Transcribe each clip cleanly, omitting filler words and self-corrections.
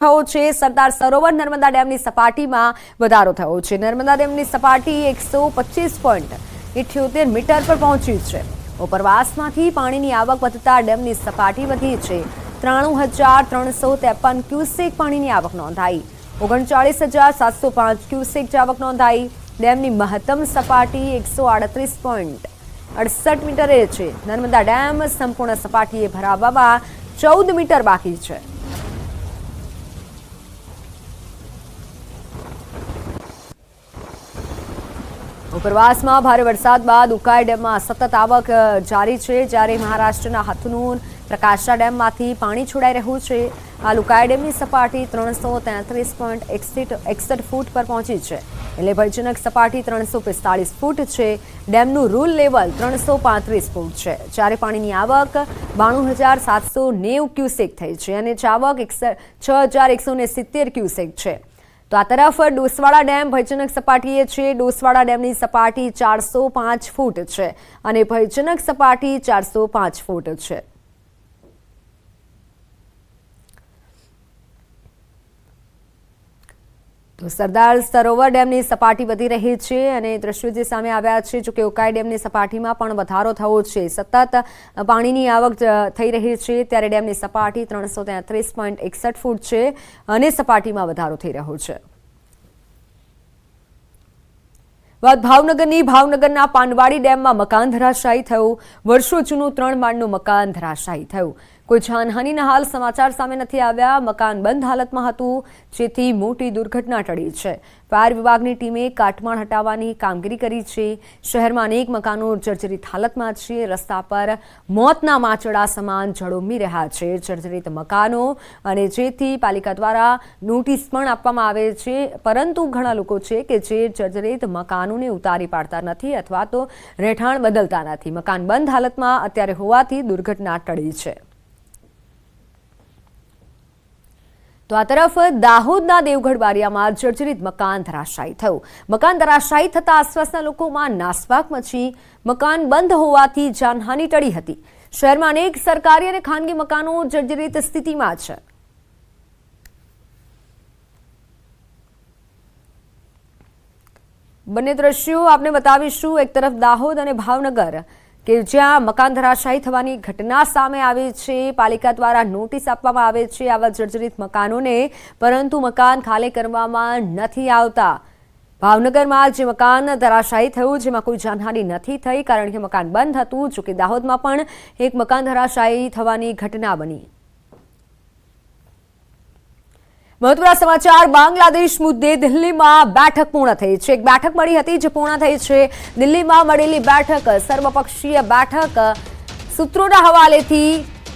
થયો છે। સરદાર સરોવર નર્મદા ડેમની સપાટીમાં વધારો થયો છે। નર્મદા ડેમની સપાટી 125.78 મીટર પર પહોંચી છે। ઉપરવાસમાંથી પાણીની આવક વધતા ડેમની સપાટી વધી છે। 93,353 ક્યુસેક પાણીની આવક નોંધાઈ। 39,705 ક્યુસેક આવક નોંધાઈ। ડેમની મહત્તમ સપાટી 138.68 મીટરે છે। નર્મદા ડેમ સંપૂર્ણ સપાટીએ ભરાવામાં 14 મીટર બાકી છે। ઉપરવાસમાં ભારે વરસાદ બાદ ઉકાઈ ડેમમાં સતત આવક જારી છે, જ્યારે મહારાષ્ટ્રના હથનૂર પ્રકાશા ડેમમાંથી પાણી છોડાઈ રહ્યું છે। હાલ ઉકાઈ ડેમની સપાટી 333.61 ફૂટ પર પહોંચી છે, એટલે ભયજનક સપાટી 345 ફૂટ છે। ડેમનું રૂલ લેવલ 335 ફૂટ છે, જ્યારે પાણીની આવક 92,790 ક્યુસેક થઈ છે અને ચાવક 6,170 ક્યુસેક છે। તો આ તરફ ડોસવાડા ડેમ ભયજનક સપાટીએ છે। ડોસવાડા ડેમની સપાટી 405 ફૂટ છે અને ભયજનક સપાટી 405 ફૂટ છે। તો સરદાર સરોવર ડેમની સપાટી વધી રહી છે અને દ્રશ્યો જે સામે આવ્યા છે, જો કે ઉકાઈ ડેમની સપાટીમાં પણ વધારો થયો છે। સતત પાણીની આવક થઈ રહી છે, ત્યારે ડેમની સપાટી 333.61 ફૂટ છે અને સપાટીમાં વધારો થઈ રહ્યો છે। વાત ભાવનગરના પાંડવાડી ડેમમાં મકાન ધરાશાયી થયું। વર્ષો જૂનું 3 માળનું મકાન ધરાશાયી થયું। કોઈ જાનહાનિના હાલ સમાચાર સામે નથી આવ્યા। મકાન બંધ હાલતમાં હતું, જેથી મોટી દુર્ઘટના ટળી છે। ફાયર વિભાગની ટીમે કાટમાળ હટાવવાની કામગીરી કરી છે। શહેરમાં અનેક મકાનો જર્જરિત હાલતમાં છે। રસ્તા પર મોતના માંચડા સમાન ઝળોમી રહ્યા છે જર્જરિત મકાનો, અને જેથી પાલિકા દ્વારા નોટિસ પણ આપવામાં આવે છે, પરંતુ ઘણા લોકો છે કે જે જર્જરિત મકાનોને ઉતારી પાડતા નથી અથવા તો રહેઠાણ બદલતા નથી। મકાન બંધ હાલતમાં અત્યારે હોવાથી દુર્ઘટના ટળી છે। તો આ તરફ દાહોદના દેવગઢ બારિયામાં જર્જરિત મકાન ધરાશાયી થયું। મકાન ધરાશાયી થતા આસપાસના લોકોમાં નાસભાગ મચી। મકાન બંધ હોવાથી જાનહાનિ ટળી હતી। શહેરમાં અનેક સરકારી અને ખાનગી મકાનો જર્જરિત સ્થિતિમાં છે। બંને દ્રશ્યો આપને બતાવીશું। એક તરફ દાહોદ અને ભાવનગર કે જ્યાં મકાન ધરાશાયી થવાની ઘટના સામે આવી છે। પાલિકા દ્વારા નોટિસ આપવામાં આવે છે આવા જર્જરિત મકાનોને, પરંતુ મકાન ખાલી કરવામાં નથી આવતા। ભાવનગરમાં જે મકાન ધરાશાયી થયું, જેમાં કોઈ જાનહાનિ નથી થઈ, કારણ કે મકાન બંધ હતું। જોકે દાહોદમાં પણ એક મકાન ધરાશાયી થવાની ઘટના બની। મહત્વના સમાચાર બાંગ્લાદેશ મુદ્દે દિલ્હીમાં બેઠક પૂર્ણ થઈ છે। એક બેઠક મળી હતી જે પૂર્ણ થઈ છે। દિલ્હીમાં મળેલી બેઠક સર્વપક્ષીય બેઠક। સૂત્રોના હવાલેથી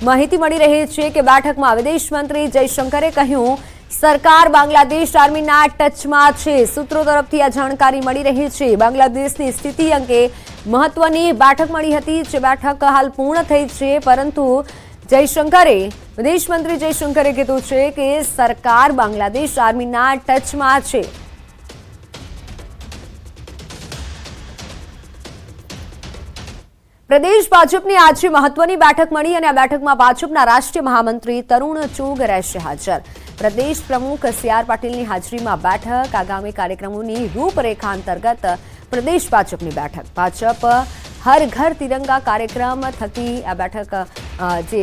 માહિતી મળી રહી છે કે બેઠકમાં વિદેશ મંત્રી જયશંકરે કહ્યું, સરકાર બાંગ્લાદેશ આર્મીના ટચમાં છે। સૂત્રો તરફથી આ જાણકારી મળી રહી છે। બાંગ્લાદેશની સ્થિતિ અંગે મહત્વની બેઠક મળી હતી, જે બેઠક હાલ પૂર્ણ થઈ છે, પરંતુ વિદેશ મંત્રી જયશંકરે કીધું છે કે સરકાર બાંગ્લાદેશ આર્મીના ટચમાં છે। પ્રદેશ ભાજપની આજે મહત્વની બેઠક મળી અને આ બેઠકમાં ભાજપના રાષ્ટ્રીય મહામંત્રી તરુણ ચુગ રહેશે હાજર। પ્રદેશ પ્રમુખ CR પાટીલની હાજરીમાં બેઠક। આગામી કાર્યક્રમોની રૂપરેખા અંતર્ગત પ્રદેશ ભાજપની બેઠક। ભાજપ હર ઘર તિરંગા કાર્યક્રમ થકી આ બેઠક જે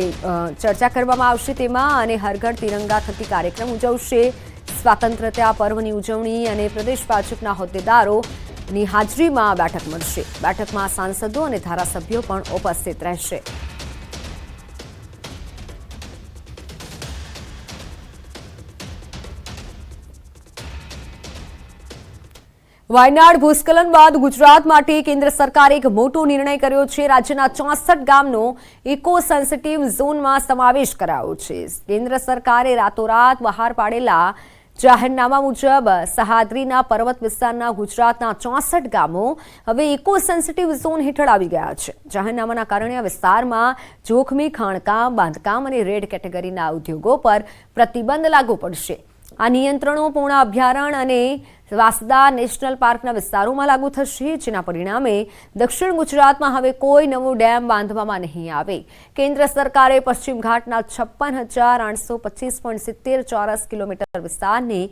ચર્ચા કરવામાં આવશે તેમાં, અને હર ઘર તિરંગા થકી કાર્યક્રમ ઉજવશે। સ્વાતંત્ર્યતા પર્વની ઉજવણી અને પ્રદેશ ભાજપના હોદ્દેદારોની હાજરીમાં બેઠક મળશે। બેઠકમાં સાંસદો અને ધારાસભ્યો પણ ઉપસ્થિત રહેશે। વાયનાડ ભૂસ્ખલન બાદ ગુજરાત માટે કેન્દ્ર સરકારે એક મોટો નિર્ણય કર્યો છે। રાજ્યના 64 ગામનો ઇકો સેન્સિટિવ ઝોનમાં સમાવેશ કરાયો છે। કેન્દ્ર સરકારે રાતોરાત બહાર પાડેલા જાહેરનામા મુજબ સહ્યાદ્રીના પર્વત વિસ્તારના ગુજરાતના 64 ગામો હવે ઇકો સેન્સિટિવ ઝોન હેઠળ આવી ગયા છે। જાહેરનામાના કારણે આ વિસ્તારમાં જોખમી ખાણકામ, બાંધકામ અને રેડ કેટેગરીના ઉદ્યોગો પર પ્રતિબંધ લાગુ પડશે। આ નિયંત્રણો પૂર્ણ અભયારણ્ય અને વાંસદા નેશનલ પાર્કના વિસ્તારોમાં લાગુ થશે, જેના પરિણામે દક્ષિણ ગુજરાતમાં હવે કોઈ નવો ડેમ બાંધવામાં નહીં આવે. કેન્દ્ર સરકારે પશ્ચિમ ઘાટના 56,825.70 ચોરસ કિલોમીટર વિસ્તારને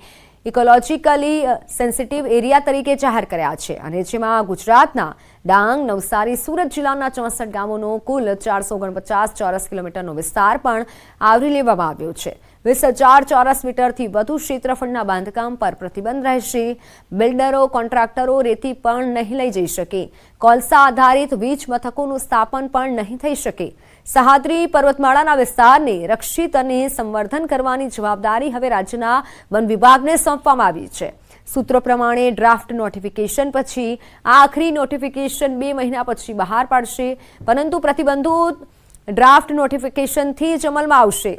ઇકોલોજીકલી સેન્સિટિવ એરિયા તરીકે જાહેર કર્યા છે, અને જેમાં ગુજરાતના ડાંગ, નવસારી, સુરત જિલ્લાના 64 ગામોનો કુલ 449 ચોરસ કિલોમીટરનો વિસ્તાર પણ આવરી લેવામાં આવ્યો છે. 20,000 ચોરસ મીટરથી વધુ ક્ષેત્રફળના બાંધકામ પર પ્રતિબંધ રહેશે. બિલ્ડરો, કોન્ટ્રાક્ટરો રેતી પણ નહીં લઈ જઈ શકે. કોલસા આધારિત વીજ મથકોનું સ્થાપન પણ નહીં થઈ શકે. સહ્યાદ્રી પર્વતમાળાના વિસ્તારને રક્ષિત અને સંવર્ધન કરવાની જવાબદારી હવે રાજ્યના વન વિભાગને સોંપવામાં આવી છે. સૂત્રો પ્રમાણે ડ્રાફ્ટ નોટિફિકેશન પછી આખરી નોટિફિકેશન 2 મહિના પછી બહાર પાડશે, પરંતુ પ્રતિબંધો ડ્રાફ્ટ નોટિફિકેશનથી જ અમલમાં આવશે.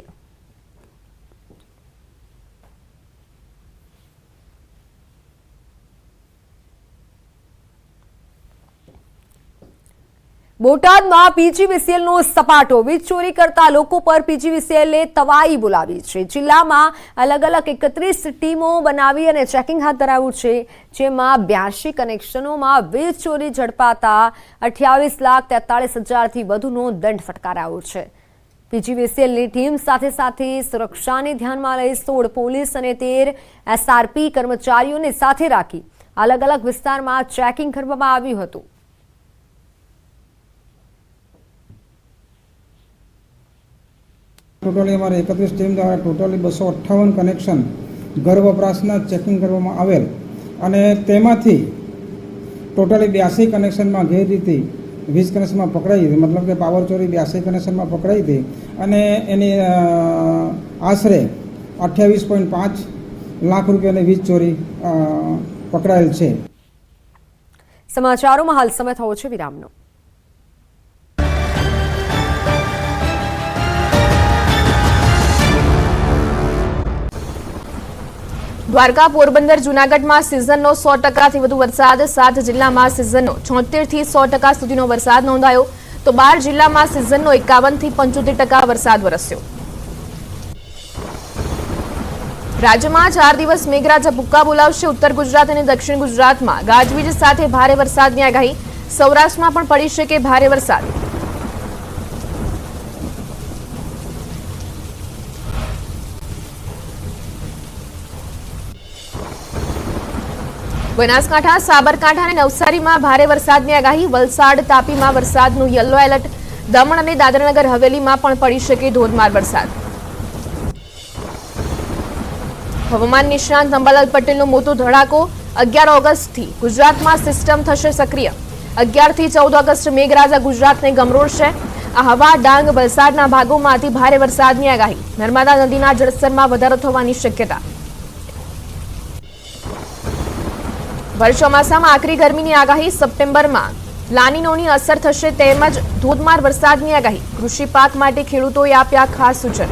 બોટાદમાં પીજીવીસીએલનો સપાટો. વીજ ચોરી કરતા લોકો પર પીજીવીસીએલે તવાઈ બોલાવી છે. જિલ્લામાં અલગ અલગ 31 ટીમો બનાવી અને ચેકિંગ હાથ ધરાયું છે, જેમાં 82 કનેક્શનોમાં વીજ ચોરી ઝડપાતા 28,43,000થી વધુનો દંડ ફટકારાયો છે. પીજીવીસીએલની ટીમ સાથે સુરક્ષાને ધ્યાનમાં લઈ 16 પોલીસ અને 13 એસઆરપી કર્મચારીઓને સાથે રાખી અલગ અલગ વિસ્તારમાં ચેકિંગ કરવામાં આવ્યું હતું. ટોટલી અમારે 31 ટીમ દ્વારા ટોટલી 258 કનેક્શન ઘર વપરાશના ચેકિંગ કરવામાં આવેલ, અને તેમાંથી ટોટલી 82 કનેક્શનમાં ગેરરીતિ 20 કનેક્શનમાં પકડાઈ હતી, મતલબ કે પાવર ચોરી 82 કનેક્શનમાં પકડાઈ હતી, અને એની આશરે 28.5 લાખ રૂપિયાની વીજ ચોરી પકડાયેલ છે. સમાચારોમાં હાલ સમય થયો છે વિરામનો. દ્વારકા, પોરબંદર, જૂનાગઢમાં સિઝનનો 100%થી વધુ વરસાદ. 7 જિલ્લામાં સિઝનનો 76 થી 100% સુધીનો વરસાદ નોંધાયો, તો 12 જિલ્લામાં સિઝનનો 51 થી 75% વરસાદ વરસ્યો. રાજ્યમાં 4 દિવસ મેઘરાજા ભૂક્કા બોલાવશે. ઉત્તર ગુજરાત અને દક્ષિણ ગુજરાતમાં ગાજવીજ સાથે ભારે વરસાદની આગાહી. સૌરાષ્ટ્રમાં પણ પડી શકે ભારે વરસાદ. બનાસકાંઠા, સાબરકાંઠા અને નવસારીમાં ભારે વરસાદની આગાહી. વલસાડ, તાપીમાં વરસાદનું યલો એલર્ટ. દમણ અને દાદરાનગર હવેલીમાં પણ પડી શકે ધોધમાર વરસાદ. હવામાન નિષ્ણાંત અંબાલાલ પટેલનો મોટો ધડાકો. 11 ઓગસ્ટથી ગુજરાતમાં સિસ્ટમ થશે સક્રિય. 11 થી 14 ઓગસ્ટ મેઘરાજા ગુજરાતને ગમરોળશે. આ હવા, ડાંગ, વલસાડના ભાગોમાં અતિ ભારે વરસાદની આગાહી. નર્મદા નદીના જળસ્તરમાં વધારો થવાની શક્યતા. ભર ચોમાસામાં આકરી ગરમીની આગાહી. સપ્ટેમ્બરમાં લાનીનોની અસર થશે, તેમજ ધોધમાર વરસાદની આગાહી. કૃષિ પાક માટે ખેડૂતોએ આપ્યા ખાસ સૂચન.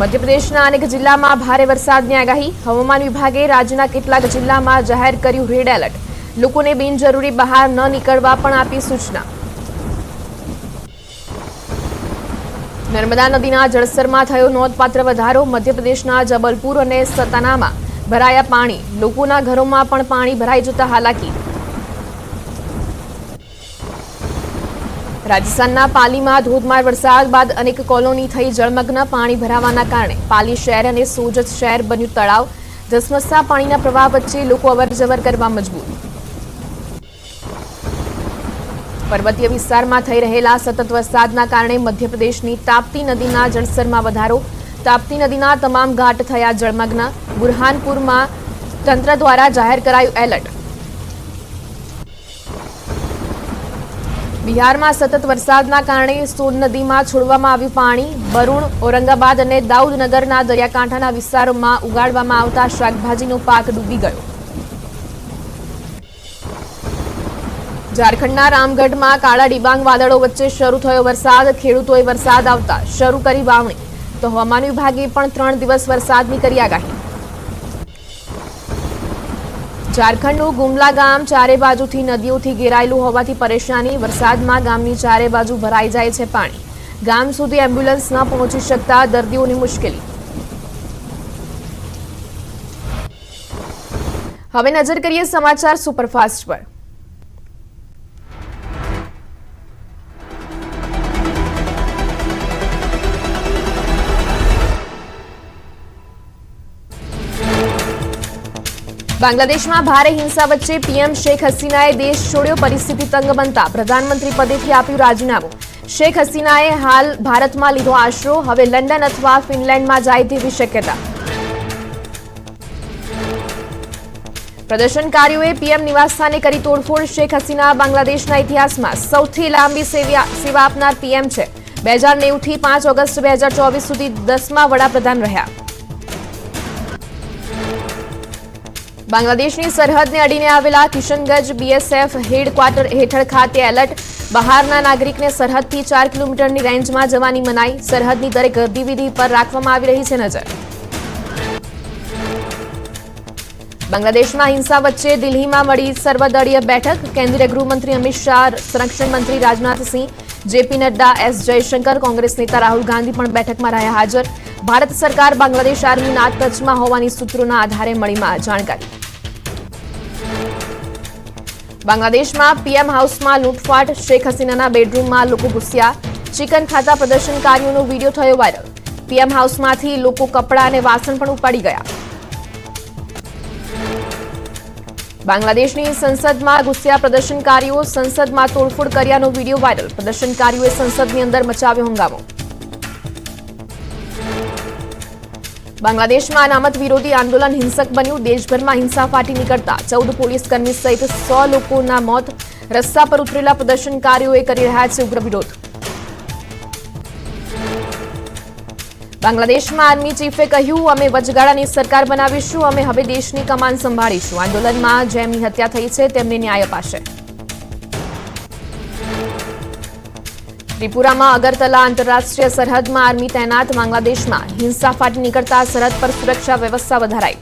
મધ્યપ્રદેશના અનેક જિલ્લામાં ભારે વરસાદની આગાહી. હવામાન વિભાગે રાજ્યના કેટલાક જિલ્લામાં જાહેર કર્યું રેડ એલર્ટ. લોકોને બિનજરૂરી બહાર ન નીકળવા પણ આપી સૂચના. નર્મદા નદીના જળસ્તરમાં થયો નોંધપાત્ર વધારો. મધ્યપ્રદેશના જબલપુર અને સતનામાં ભરાયા પાણી. લોકોના ઘરોમાં પણ પાણી ભરાઈ જતા હાલાકી. રાજસ્થાનના પાલીમાં ધોધમાર વરસાદ બાદ અનેક કોલોની થઈ જળમગ્ન. પાણી ભરાવાના કારણે પાલી શહેર અને સોજત શહેર બન્યું તળાવ. ધસમસતા પાણીના પ્રવાહ વચ્ચે લોકો અવરજવર કરવા મજબૂર. પર્વતીય વિસ્તારમાં થઈ રહેલા સતત વરસાદના કારણે મધ્યપ્રદેશની તાપ્તી નદીના જળસ્તરમાં વધારો. તાપ્તી નદીના તમામ ઘાટ થયા જળમગ્ન. બુરહાનપુરમાં તંત્ર દ્વારા જાહેર કરાયું એલર્ટ. બિહારમાં સતત વરસાદના કારણે સોન નદીમાં છોડવામાં આવ્યું પાણી. બરુણ, ઔરંગાબાદ અને દાઉદનગરના દરિયાકાંઠાના વિસ્તારોમાં ઉગાડવામાં આવતા શાકભાજીનો પાક ડૂબી ગયો. ઝારખંડના રામગઢમાં કાળા ડિબાંગ વાદળો વચ્ચે શરૂ થયો વરસાદ. ખેડૂતોએ વરસાદ આવતા શરૂ કરી વાવણી, તો હવામાન વિભાગે પણ 3 દિવસ વરસાદની કરી આગાહી. ઝારખંડનું ગુમલા ગામ ચારે બાજુથી નદીઓથી ઘેરાયેલું હોવાથી પરેશાની. વરસાદમાં ગામની ચારે બાજુ ભરાઈ જાય છે પાણી. ગામ સુધી એમ્બ્યુલન્સ ન પહોંચી શકતા દર્દીઓની મુશ્કેલી. હવે નજર કરીએ સમાચાર સુપરફાસ્ટ પર. બાંગ્લાદેશમાં ભારે હિંસા વચ્ચે પીએમ શેખ હસીનાએ દેશ છોડ્યો. પરિસ્થિતિ તંગ બનતા પ્રધાનમંત્રી પદેથી આપ્યું રાજીનામું. શેખ હસીનાએ હાલ ભારતમાં લીધો આશરો. હવે લંડન અથવા ફિનલેન્ડમાં જાય તેવી શક્યતા. પ્રદર્શનકારીઓએ પીએમ નિવાસસ્થાને કરી તોડફોડ. શેખ હસીના બાંગ્લાદેશના ઇતિહાસમાં સૌથી લાંબી સેવા આપનાર પીએમ છે. 2090 થી 5 ઓગસ્ટ 2024 સુધી 10મા વડાપ્રધાન રહ્યા. બાંગ્લાદેશની સરહદને અડીને આવેલા કિશનગંજ બીએસએફ હેડક્વાર્ટર હેઠળ ખાતે એલર્ટ. બહારના નાગરિકને સરહદથી 4 કિલોમીટરની રેન્જમાં જવાની મનાઈ. સરહદની દરેક ગતિવિધિ પર રાખવામાં આવી રહી છે નજર. બાંગ્લાદેશમાં હિંસા વચ્ચે દિલ્હીમાં મળી સર્વદળીય બેઠક. કેન્દ્રીય ગૃહમંત્રી અમિત શાહ, સંરક્ષણ મંત્રી રાજનાથસિંહ, જેપી નડ્ડા, એસ જયશંકર, કોંગ્રેસ નેતા રાહુલ ગાંધી પણ બેઠકમાં રહ્યા હાજર. ભારત સરકાર બાંગ્લાદેશ આર્મીના ટચમાં હોવાની સૂત્રોના આધારે મળી જાણકારી. બાંગ્લાદેશમાં પીએમ હાઉસમાં લૂંટફાટ. શેખ હસીનાના બેડરૂમમાં લોકો ઘૂસ્યા. ચિકન ખાતા પ્રદર્શનકારીઓનો વીડિયો થયો વાયરલ. પીએમ હાઉસમાંથી લોકો કપડાં અને વાસણ પણ ઉપાડી ગયા. બાંગ્લાદેશની સંસદમાં ઘૂસ્યા પ્રદર્શનકારીઓ. સંસદમાં તોડફોડ કર્યાનો વીડિયો વાયરલ. પ્રદર્શનકારીઓએ સંસદની અંદર મચાવ્યો હંગામો. બાંગ્લાદેશમાં અનામત વિરોધી આંદોલન હિંસક બન્યું. દેશભરમાં હિંસા ફાટી નીકળતા 14 પોલીસકર્મી સહિત 100 લોકોના મોત. રસ્તા પર ઉતરેલા પ્રદર્શનકારીઓએ કરી રહ્યા છે ઉગ્ર વિરોધ. બાંગ્લાદેશમાં આર્મી ચીફે કહ્યું, અમે વચગાળાની સરકાર બનાવીશું. અમે હવે દેશની કમાન સંભાળીશું. આંદોલનમાં જેમની હત્યા થઈ છે તેમને ન્યાય અપાશે. ત્રિપુરામાં અગરતલા આંતરરાષ્ટ્રીય સરહદમાં આર્મી તૈનાત. બાંગ્લાદેશમાં હિંસા ફાટી નીકળતા સરહદ પર સુરક્ષા વ્યવસ્થા વધારાઈ.